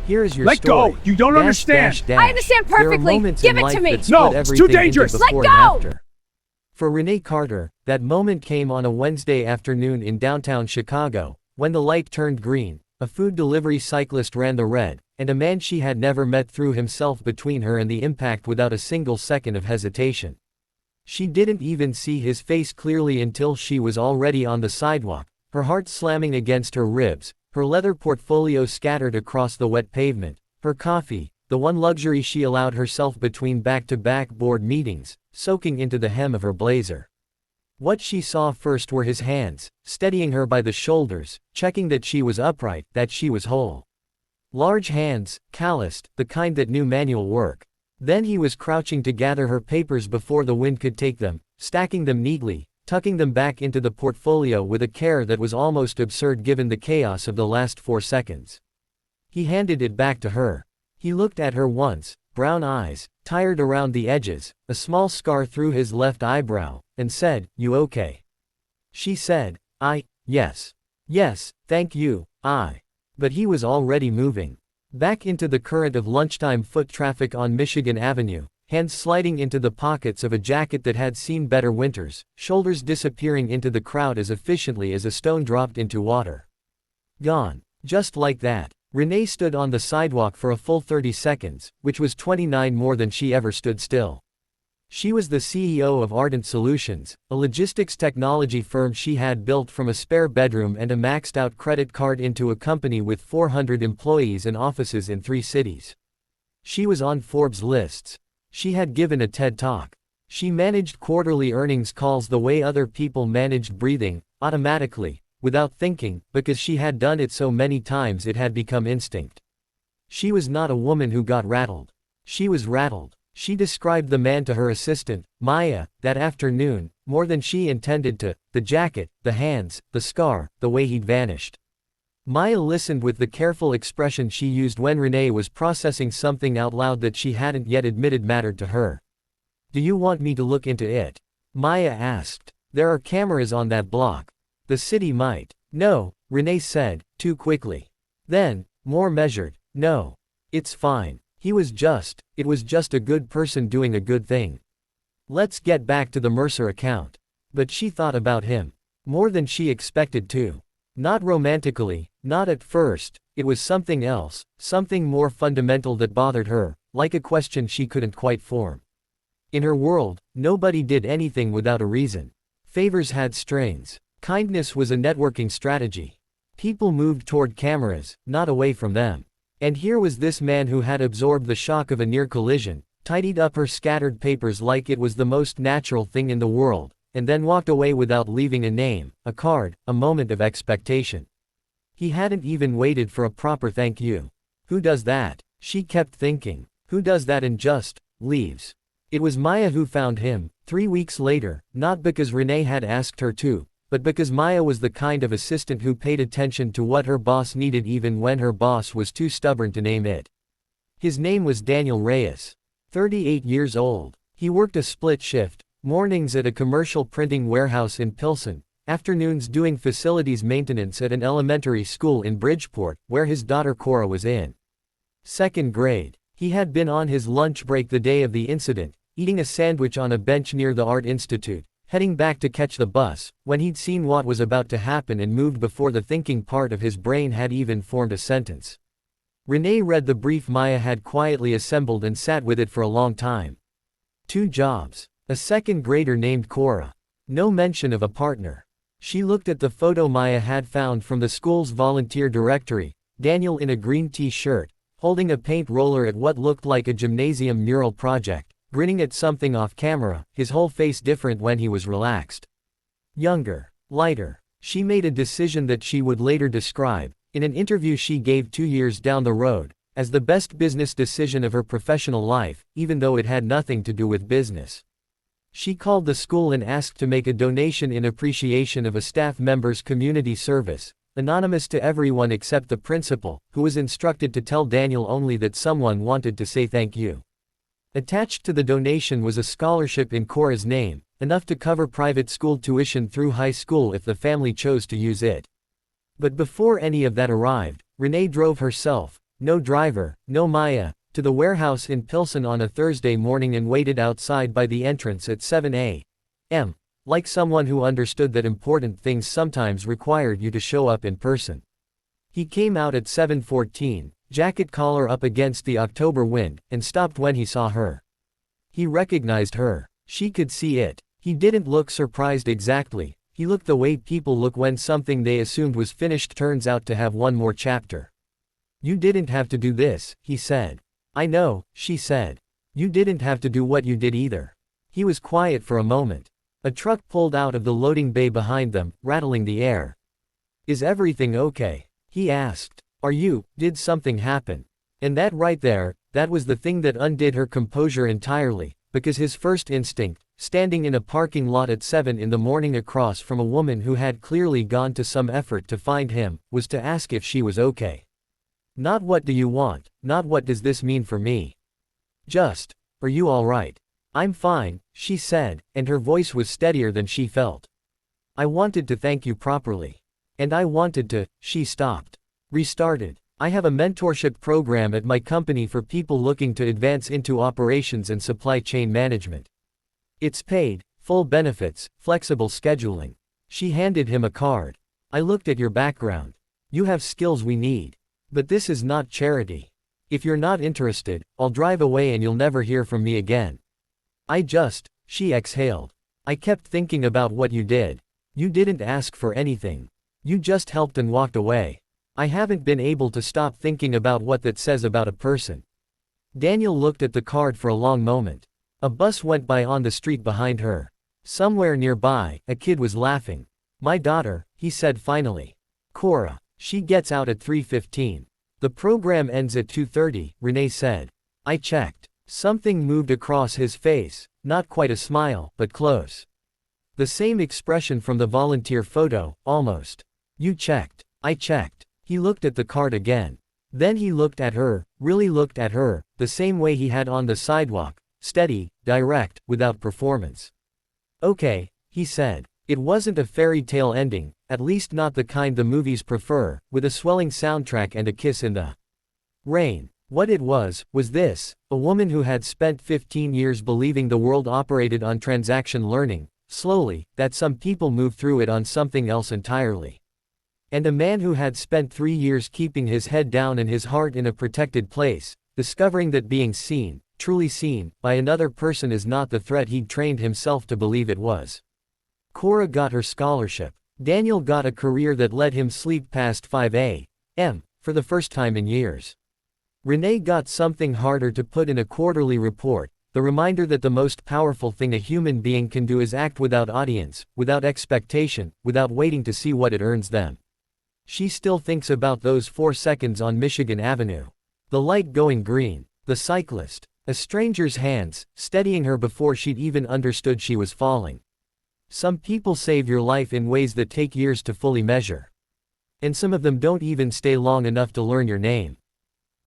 Here is your Let story. go! You don't understand! I understand perfectly. Give it to me. No, it's too dangerous. Let go! For Renee Carter, that moment came on a Wednesday afternoon in downtown Chicago, when the light turned green, a food delivery cyclist ran the red, and a man she had never met threw himself between her and the impact without a single second of hesitation. She didn't even see his face clearly until she was already on the sidewalk, her heart slamming against her ribs, her leather portfolio scattered across the wet pavement, her coffee, the one luxury she allowed herself between back-to-back board meetings, soaking into the hem of her blazer. What she saw first were his hands, steadying her by the shoulders, checking that she was upright, that she was whole. Large hands, calloused, the kind that knew manual work. Then he was crouching to gather her papers before the wind could take them, stacking them neatly, tucking them back into the portfolio with a care that was almost absurd given the chaos of the last 4 seconds. He handed it back to her. He looked at her once, brown eyes, tired around the edges, a small scar through his left eyebrow, and said, "You okay?" She said, Yes. Yes, thank you, But he was already moving. Back into the current of lunchtime foot traffic on Michigan Avenue, hands sliding into the pockets of a jacket that had seen better winters, shoulders disappearing into the crowd as efficiently as a stone dropped into water. Gone. Just like that. Renee stood on the sidewalk for a full 30 seconds, which was 29 more than she ever stood still. She was the CEO of Ardent Solutions, a logistics technology firm she had built from a spare bedroom and a maxed-out credit card into a company with 400 employees and offices in 3 cities. She was on Forbes lists. She had given a TED Talk. She managed quarterly earnings calls the way other people managed breathing, automatically, without thinking, because she had done it so many times it had become instinct. She was not a woman who got rattled. She was rattled. She described the man to her assistant, Maya, that afternoon, more than she intended to, the jacket, the hands, the scar, the way he'd vanished. Maya listened with the careful expression she used when Renee was processing something out loud that she hadn't yet admitted mattered to her. "Do you want me to look into it?" Maya asked. "There are cameras on that block. The city might." "No," Renee said, too quickly. Then, more measured, "No. It's fine. It was just a good person doing a good thing. Let's get back to the Mercer account." But she thought about him. More than she expected to. Not romantically, not at first, it was something else, something more fundamental that bothered her, like a question she couldn't quite form. In her world, nobody did anything without a reason. Favors had strings. Kindness was a networking strategy. People moved toward cameras, not away from them. And here was this man who had absorbed the shock of a near collision, tidied up her scattered papers like it was the most natural thing in the world, and then walked away without leaving a name, a card, a moment of expectation. He hadn't even waited for a proper thank you. Who does that? She kept thinking. Who does that and just leaves? It was Maya who found him, 3 weeks later, not because Renee had asked her to, but because Maya was the kind of assistant who paid attention to what her boss needed even when her boss was too stubborn to name it. His name was Daniel Reyes. 38 years old. He worked a split shift, mornings at a commercial printing warehouse in Pilsen, afternoons doing facilities maintenance at an elementary school in Bridgeport, where his daughter Cora was in 2nd grade. He had been on his lunch break the day of the incident, eating a sandwich on a bench near the Art Institute, heading back to catch the bus, when he'd seen what was about to happen and moved before the thinking part of his brain had even formed a sentence. Renee read the brief Maya had quietly assembled and sat with it for a long time. 2 jobs. A 2nd grader named Cora. No mention of a partner. She looked at the photo Maya had found from the school's volunteer directory, Daniel in a green t-shirt, holding a paint roller at what looked like a gymnasium mural project, grinning at something off camera, his whole face different when he was relaxed. Younger. Lighter. She made a decision that she would later describe, in an interview she gave 2 years down the road, as the best business decision of her professional life, even though it had nothing to do with business. She called the school and asked to make a donation in appreciation of a staff member's community service, anonymous to everyone except the principal, who was instructed to tell Daniel only that someone wanted to say thank you. Attached to the donation was a scholarship in Cora's name, enough to cover private school tuition through high school if the family chose to use it. But before any of that arrived, Renee drove herself, No driver, no Maya, to the warehouse in Pilsen on a Thursday morning and waited outside by the entrance at 7 a.m., like someone who understood that important things sometimes required you to show up in person. He came out at 7:14, jacket collar up against the October wind, and stopped when he saw her. He recognized her. She could see it. He didn't look surprised exactly, he looked the way people look when something they assumed was finished turns out to have one more chapter. You didn't have to do this, he said. I know, she said. You didn't have to do what you did either. He was quiet for a moment. A truck pulled out of the loading bay behind them, rattling the air. Is everything okay? He asked. Did something happen? And that right there, that was the thing that undid her composure entirely, because his first instinct, standing in a parking lot at 7 in the morning across from a woman who had clearly gone to some effort to find him, was to ask if she was okay. Not what do you want, not what does this mean for me. Just, are you alright? I'm fine, she said, and her voice was steadier than she felt. I wanted to thank you properly. And I wanted to, she stopped. Restarted. I have a mentorship program at my company for people looking to advance into operations and supply chain management. It's paid, full benefits, flexible scheduling. She handed him a card. I looked at your background. You have skills we need. But this is not charity. If you're not interested, I'll drive away and you'll never hear from me again. She exhaled. I kept thinking about what you did. You didn't ask for anything. You just helped and walked away. I haven't been able to stop thinking about what that says about a person. Daniel looked at the card for a long moment. A bus went by on the street behind her. Somewhere nearby, a kid was laughing. My daughter, he said finally. Cora. She gets out at 3:15. The program ends at 2:30, Renee said. I checked. Something moved across his face, not quite a smile, but close. The same expression from the volunteer photo, almost. You checked. I checked. He looked at the card again. Then he looked at her, really looked at her, the same way he had on the sidewalk, steady, direct, without performance. Okay, he said. It wasn't a fairy tale ending, at least not the kind the movies prefer, with a swelling soundtrack and a kiss in the rain. What it was this, a woman who had spent 15 years believing the world operated on transaction learning, slowly, that some people move through it on something else entirely. And a man who had spent 3 years keeping his head down and his heart in a protected place, discovering that being seen, truly seen, by another person is not the threat he'd trained himself to believe it was. Cora got her scholarship. Daniel got a career that let him sleep past 5 a.m., for the first time in years. Renee got something harder to put in a quarterly report, the reminder that the most powerful thing a human being can do is act without audience, without expectation, without waiting to see what it earns them. She still thinks about those 4 seconds on Michigan Avenue. The light going green. The cyclist. A stranger's hands, steadying her before she'd even understood she was falling. Some people save your life in ways that take years to fully measure. And some of them don't even stay long enough to learn your name.